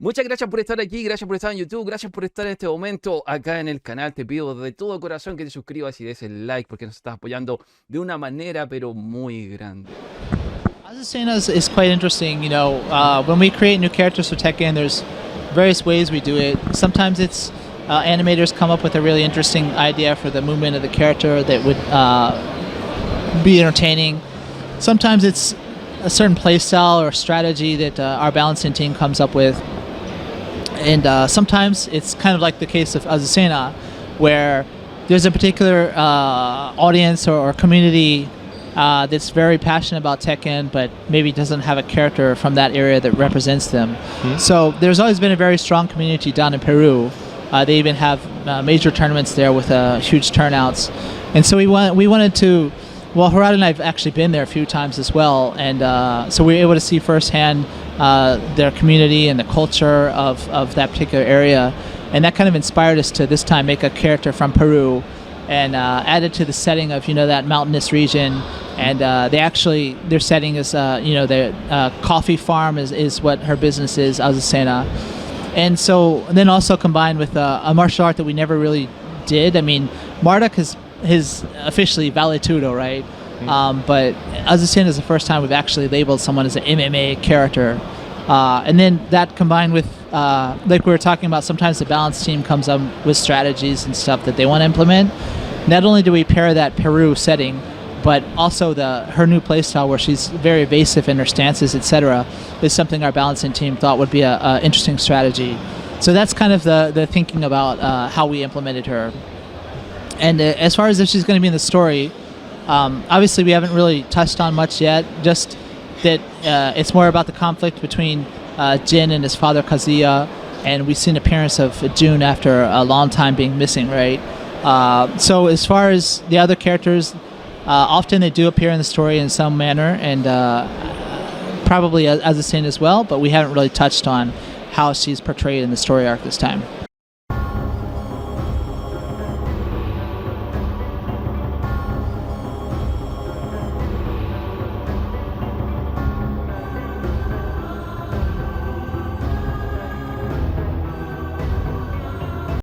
Muchas gracias por estar aquí, gracias por estar en YouTube, gracias por estar en este momento acá en el canal. Te pido de todo corazón que te suscribas y des el like porque nos estás apoyando de una manera pero muy grande. Azucena is quite interesting. You know, when we create new characters for Tekken, there's various ways we do it. Sometimes it's animators come up with a really interesting idea for the movement of the character that would be entertaining. Sometimes it's a certain play style or strategy that our balancing team comes up with. And sometimes it's kind of like the case of Azucena, where there's a particular audience or community that's very passionate about Tekken, but maybe doesn't have a character from that area that represents them. So there's always been a very strong community down in Peru. They even have major tournaments there with huge turnouts. And so we wanted to, well, Harad and I have actually been there a few times as well, and so we were able to see firsthand their community and the culture of that particular area, and that kind of inspired us to this time make a character from Peru and add it to the setting of, you know, that mountainous region. And their setting is, you know, their coffee farm is what her business is, Azucena. And so then also combined with a martial art that we never really did. I mean, Marduk is officially Valetudo, right? But Azucena is the first time we've actually labeled someone as an MMA character. And then that combined with, like we were talking about, sometimes the balance team comes up with strategies and stuff that they want to implement. Not only do we pair that Peru setting, but also her new playstyle where she's very evasive in her stances, etc., is something our balancing team thought would be a interesting strategy. So that's kind of the thinking about how we implemented her. And as far as if she's going to be in the story, obviously we haven't really touched on much yet, just that it's more about the conflict between Jin and his father Kazuya, and we see an appearance of June after a long time being missing, right? So as far as the other characters, often they do appear in the story in some manner, and probably as a scene as well, but we haven't really touched on how she's portrayed in the story arc this time.